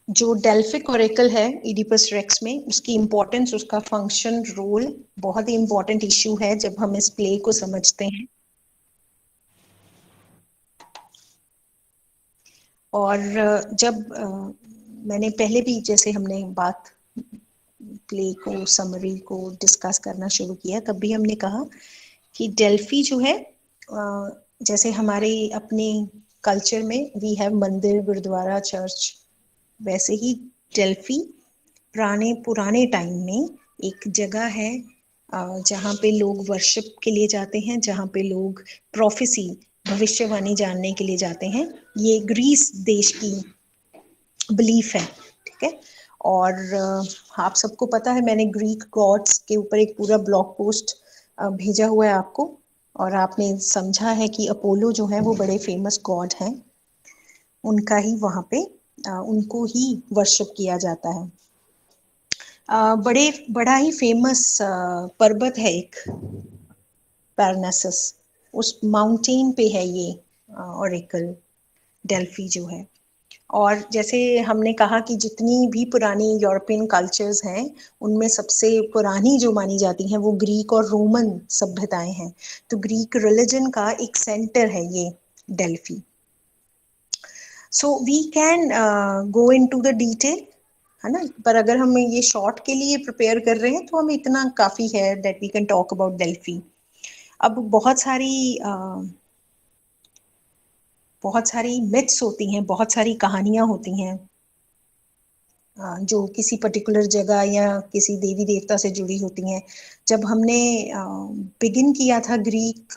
जो Delphic Oracle है Oedipus racks में, उसकी इम्पोर्टेंस, उसका फंक्शन, रोल बहुत ही इम्पोर्टेंट इश्यू है जब हम इस प्ले को समझते हैं। और जब मैंने पहले भी, जैसे हमने बात प्ले को, समरी को डिस्कस करना शुरू किया, तब भी हमने कहा कि डेल्फी जो है, जैसे हमारे अपने कल्चर में वी हैव मंदिर, गुरुद्वारा, चर्च, वैसे ही डेल्फी पुराने टाइम में एक जगह है जहाँ पे लोग वर्शिप के लिए जाते हैं, जहाँ पे लोग प्रोफेसी, भविष्यवाणी जानने के लिए जाते हैं। ये ग्रीस देश की बिलीफ है, ठीक है। और आप सबको पता है, मैंने ग्रीक गॉड्स के ऊपर एक पूरा ब्लॉग पोस्ट भेजा हुआ है आपको, और आपने समझा है कि अपोलो जो है वो बड़े फेमस गॉड हैं, उनका ही वहाँ पे उनको ही वर्शिप किया जाता है। बड़ा ही फेमस पर्वत है एक, पैरनासस, उस माउंटेन पे है ये ओरेकल डेल्फी जो है। और जैसे हमने कहा कि जितनी भी पुरानी यूरोपियन कल्चर्स हैं, उनमें सबसे पुरानी जो मानी जाती हैं वो ग्रीक और रोमन सभ्यताएं हैं। तो ग्रीक रिलीजन का एक सेंटर है ये Delphi. So we can go into the detail, है ना, पर अगर हम ये शॉर्ट के लिए प्रिपेयर कर रहे हैं तो हमें इतना काफी है that we can talk about Delphi. अब बहुत सारी मिथ्स होती हैं, बहुत सारी कहानियां होती हैं जो किसी पर्टिकुलर जगह या किसी देवी देवता से जुड़ी होती हैं। जब हमने बिगिन किया था ग्रीक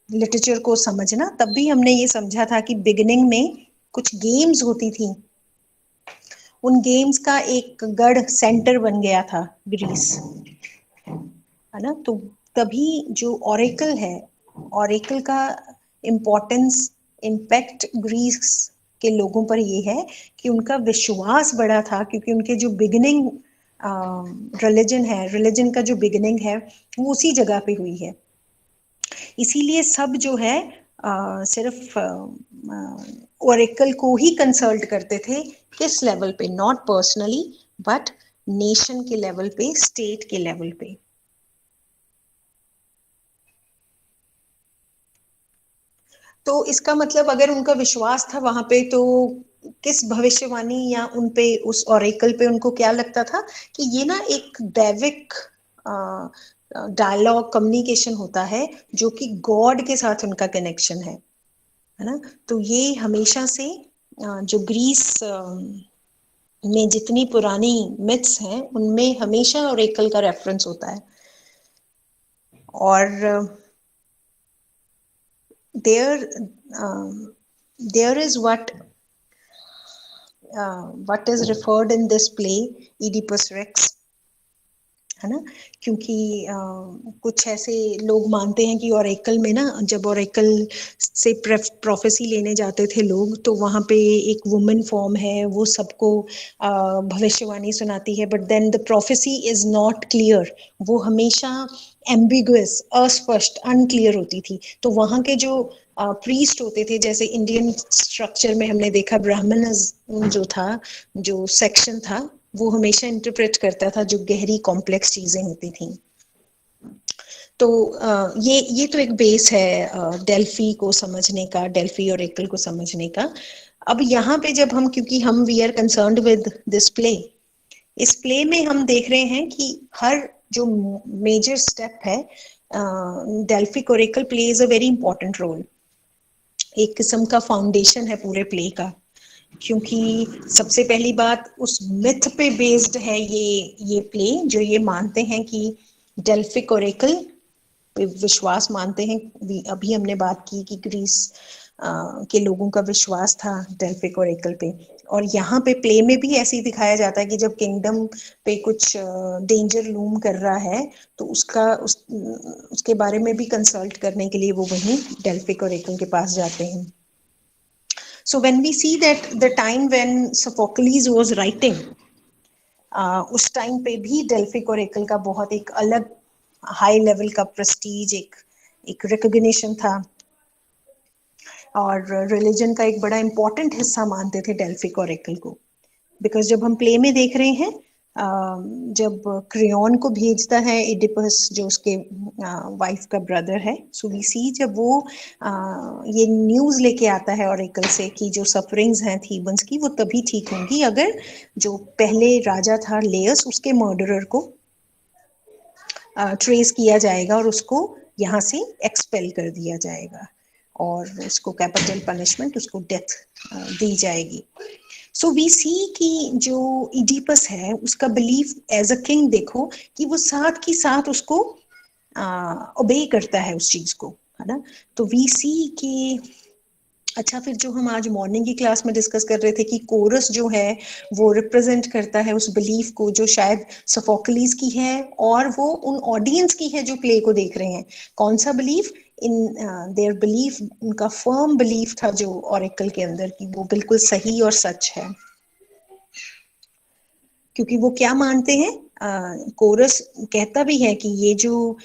लिटरेचर को समझना, तब भी हमने ये समझा था कि बिगिनिंग में कुछ गेम्स होती थी, उन गेम्स का एक गढ़ सेंटर बन गया था ग्रीस, है ना। तो तभी जो ओरेकल है, ओरेकल का इम्पैक्ट ग्रीस के लोगों पर ये है कि उनका विश्वास बड़ा था, क्योंकि उनके जो बिगिनिंग रिलीजन का जो बिगिनिंग है वो उसी जगह पे हुई है। इसीलिए सब जो है सिर्फ ओरेकल को ही कंसल्ट करते थे। किस लेवल पे? नॉट पर्सनली, बट नेशन के लेवल पे, स्टेट के लेवल पे। तो इसका मतलब अगर उनका विश्वास था वहां पे, तो किस भविष्यवाणी या उन पे, उस ओरेकल पे उनको क्या लगता था कि ये ना एक दैविक डायलॉग, कम्युनिकेशन होता है जो कि गॉड के साथ उनका कनेक्शन है ना। तो ये हमेशा से जो ग्रीस में जितनी पुरानी मिथ्स हैं उनमें हमेशा ओरेकल का रेफरेंस होता है। और there is what is referred in this play, Oedipus Rex, है ना। क्योंकि कुछ ऐसे लोग मानते हैं कि ओरेकल में ना, जब ओरेकल से प्रोफेसी लेने जाते थे लोग, तो वहां पे एक वुमेन फॉर्म है, वो सबको भविष्यवाणी सुनाती है, but then the prophecy is not clear, वो हमेशा एम्बिगुअस, अस्पष्ट, अनक्लियर होती थी। तो वहां के जो प्रीस्ट होते थे, जैसे इंडियन स्ट्रक्चर में हमने देखा ब्राह्मणिज्म जो था, जो सेक्शन था, वो हमेशा इंटरप्रेट करता था जो गहरी कॉम्प्लेक्स चीजें होती थी। तो ये तो एक बेस है डेल्फी को समझने का, डेल्फी और ओरेकल को समझने का। अब यहाँ पे जब हम, क्योंकि हम we are concerned with this play, इस प्ले में हम देख रहे हैं कि हर जो मेजर स्टेप है, Delphic oracle plays a very important role, एक किस्म का फाउंडेशन है पूरे प्ले का। क्योंकि सबसे पहली बात, उस मिथ पे बेस्ड है ये प्ले, जो ये मानते हैं कि डेल्फिक ओरेकल पे विश्वास मानते हैं। अभी हमने बात की कि ग्रीस के लोगों का विश्वास था डेल्फिक ओरेकल पे। और यहाँ पे प्ले में भी ऐसे ही दिखाया जाता है कि जब किंगडम पे कुछ डेंजर लूम कर रहा है, तो उसके बारे में भी कंसल्ट करने के लिए वो वहीं डेल्फिक ओरेकल के पास जाते हैं। So when we see that the time when Sophocles was writing, उस टाइम पे भी डेल्फिक ओरेकल का बहुत एक अलग हाई लेवल का प्रेस्टीज, एक रिकॉग्निशन था। और रिलीजन का एक बड़ा इंपॉर्टेंट हिस्सा मानते थे डेल्फिक ओरेकल को। बिकॉज जब हम प्ले में देख रहे हैं, जब क्रियोन को भेजता है इडिपस, जो उसके वाइफ का ब्रदर है, सो वी सी जब वो ये न्यूज लेके आता है ओरेकल से कि जो सफरिंग्स हैं थीबन्स की वो तभी ठीक होंगी अगर जो पहले राजा था लेयस उसके मर्डरर को ट्रेस किया जाएगा और उसको यहाँ से एक्सपेल कर दिया जाएगा और उसको कैपिटल पनिशमेंट, उसको डेथ दी जाएगी। सो वी सी कि जो इडिपस है उसका बिलीफ एज अ किंग, देखो कि वो साथ की साथ उसको ओबे करता है उस चीज को, है ना। तो वी सी कि अच्छा, फिर जो हम आज मॉर्निंग की क्लास में डिस्कस कर रहे थे कि कोरस जो है वो रिप्रेजेंट करता है उस बिलीफ को जो शायद सोफोक्लिस की है और वो उन ऑडियंस की है जो प्ले को देख रहे हैं। कौन सा बिलीफ? इन देयर बिलीफ, उनका फर्म बिलीफ था जो ओरेकल के अंदर की वो बिल्कुल सही और सच है। क्योंकि वो क्या मानते हैं, कोरस कहता भी है कि ये जो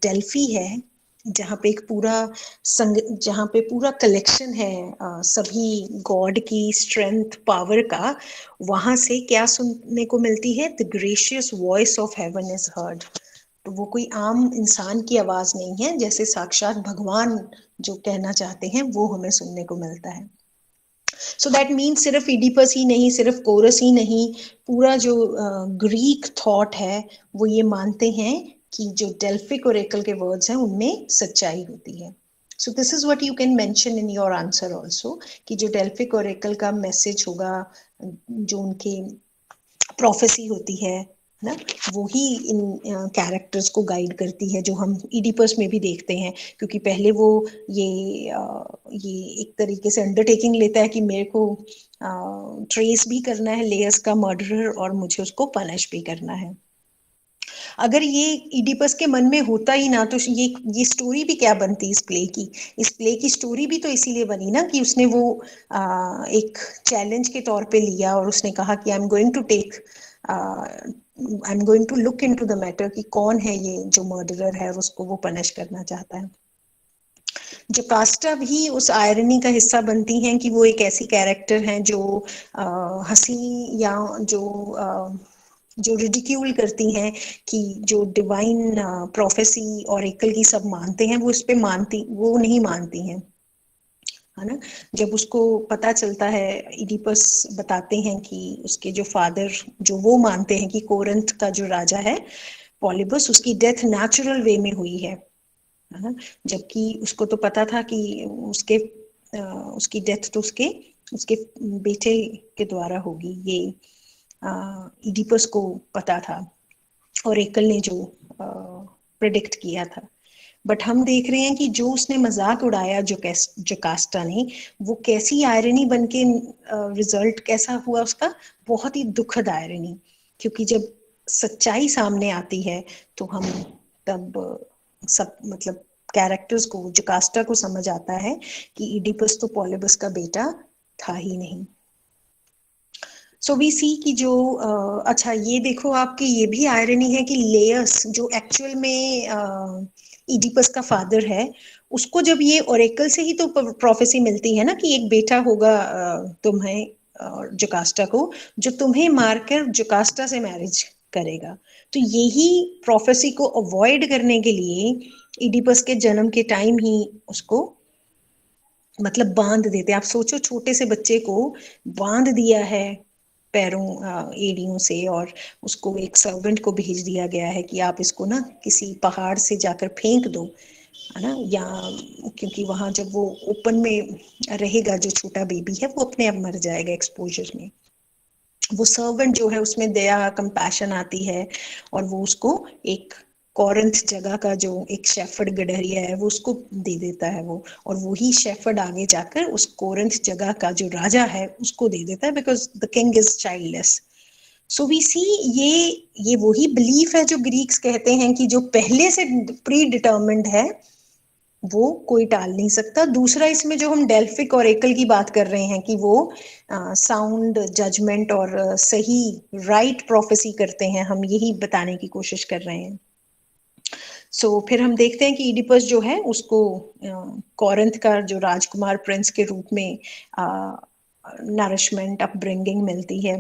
डेल्फी है, जहाँ पे एक पूरा जहाँ पे पूरा कलेक्शन है सभी गॉड की स्ट्रेंथ पावर का, वहां से क्या सुनने को मिलती है? The gracious voice of heaven is heard. तो वो कोई आम इंसान की आवाज नहीं है, जैसे साक्षात भगवान जो कहना चाहते हैं वो हमें सुनने को मिलता है। सो दैट मीन्स सिर्फ इडिपस ही नहीं, सिर्फ कोरस ही नहीं, पूरा जो ग्रीक थॉट है वो ये मानते हैं कि जो डेल्फिक ओरेकल के वर्ड्स हैं उनमें सच्चाई होती है। So this is what you can mention in your answer also, कि जो डेल्फिक ओरेकल का मैसेज होगा, जो उनके प्रोफेसी होती है ना, वो ही इन कैरेक्टर्स को गाइड करती है, जो हम इडिपस में भी देखते हैं। क्योंकि पहले वो ये एक तरीके से अंडरटेकिंग लेता है कि मेरे को ट्रेस भी करना है लेयस का मर्डरर और मुझे उसको पनिश भी करना है। अगर ये इडिपस के मन में होता ही ना तो ये स्टोरी भी क्या बनती इस प्ले की। इस प्ले की स्टोरी भी तो इसीलिए बनी ना कि उसने वो एक चैलेंज के तौर पे लिया और उसने कहा कि I am going to look into the matter कि कौन है ये जो मर्डरर है और उसको वो पनिश करना चाहता है। जोकास्टा भी उस आयरनी का हिस्सा बनती हैं कि वो एक ऐसी कैरेक्टर हैं जो हंसी या जो रिडिक्यूल करती हैं कि जो डिवाइन प्रोफेसी और एकल की सब मानते हैं वो इस पे वो नहीं मानती हैं, है ना। जब उसको पता चलता है, इडिपस बताते हैं कि उसके जो फादर, जो वो मानते हैं कि कोरिन्थ का जो राजा है पॉलिबस, उसकी डेथ नेचुरल वे में हुई है ना, जबकि उसको तो पता था कि उसकी डेथ तो उसके बेटे के द्वारा होगी। ये इडिपस को पता था और एकल ने जो प्रेडिक्ट किया था। बट हम देख रहे हैं कि जो उसने मजाक उड़ाया जोकास्टा ने, वो कैसी आयरनी बनके रिजल्ट कैसा हुआ उसका, बहुत ही दुखद आयरनी। क्योंकि जब सच्चाई सामने आती है तो हम तब सब मतलब कैरेक्टर्स को, जोकास्टा को समझ आता है कि इडिपस तो पॉलिबस का बेटा था ही नहीं। सो वी सी कि जो अच्छा ये देखो आपकी ये भी आयरनी है कि लेयस जो एक्चुअल में इडिपस का फादर है, उसको जब ये ओरेकल से ही तो प्रोफेसी मिलती है ना कि एक बेटा होगा तुम्हें जोकास्टा को, जो तुम्हें मारकर जोकास्टा से मैरिज करेगा। तो यही प्रोफेसी को अवॉइड करने के लिए इडिपस के जन्म के टाइम ही उसको मतलब बांध देते। आप सोचो, छोटे से बच्चे को बांध दिया है पैरों एड़ियों से और उसको एक सर्वेंट को भेज दिया गया है कि आप इसको ना किसी पहाड़ से जाकर फेंक दो, है ना, या क्योंकि वहां जब वो ओपन में रहेगा जो छोटा बेबी है वो अपने आप मर जाएगा एक्सपोजर में। वो सर्वेंट जो है उसमें दया कंपैशन आती है और वो उसको एक कोरिन्थ जगह का जो एक शेफर्ड गडरिया है वो उसको दे देता है वो, और वही शेफर्ड आगे जाकर उस कोरिन्थ जगह का जो राजा है उसको दे देता है, because the king is childless. So we see ये वही बिलीफ है जो ग्रीक्स कहते हैं कि जो पहले से प्री डिटर्मिन्ड है वो कोई टाल नहीं सकता। दूसरा, इसमें जो हम डेल्फिक और एकल की बात कर रहे हैं कि वो साउंड जजमेंट और सही राइट प्रोफेसी करते हैं, हम यही बताने की कोशिश कर रहे हैं। सो फिर हम देखते हैं कि इडिपस जो है उसको कोरिंथ का जो राजकुमार प्रिंस के रूप में नरिशमेंट अपब्रिंगिंग मिलती है।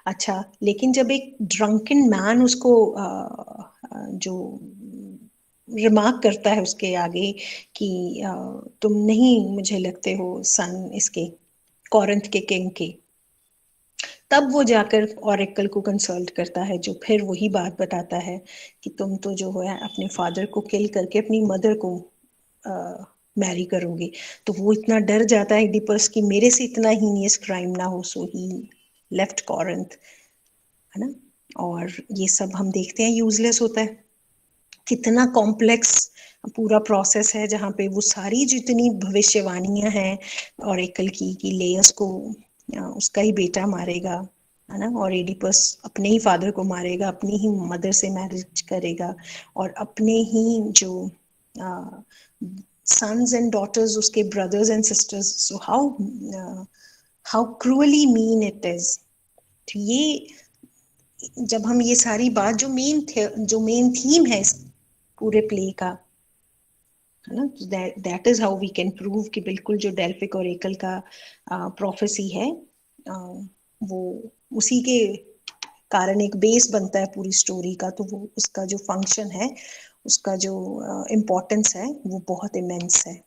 अच्छा, लेकिन जब एक ड्रंकन मैन उसको जो रिमार्क करता है उसके आगे कि तुम नहीं मुझे लगते हो सन इसके कोरिंथ के किंग के, तब वो जाकर ऑरेकल को कंसल्ट करता है, जो फिर वही बात बताता है कि तुम तो जो है अपने फादर को किल करके अपनी मदर को मैरी करोगे। तो वो इतना डर जाता है इडिपस कि मेरे से इतना हीनियस क्राइम ना हो, सो ही लेफ्ट कॉरिंथ, है ना। और ये सब हम देखते हैं यूजलेस होता है। कितना कॉम्प्लेक्स पूरा प्रोसेस है जहाँ पे वो सारी जितनी भविष्यवाणियां हैं ऑरेकल की कि लेयस को उसका ही बेटा मारेगा, है ना, और एडिपस अपने ही फादर को मारेगा, अपनी ही मदर से मैरिज करेगा, और अपने ही जो सन्स एंड डॉटर्स उसके brothers and sisters, so how cruelly mean it is. तो ये जब हम ये सारी बात जो मेन थीम है इस पूरे प्ले का, है ना, that is how we can prove कि बिल्कुल जो डेल्फिक और एकल का प्रोफेसी है वो उसी के कारण एक बेस बनता है पूरी स्टोरी का। तो वो उसका जो फंक्शन है, उसका जो इम्पोर्टेंस है, वो बहुत इमेंस है।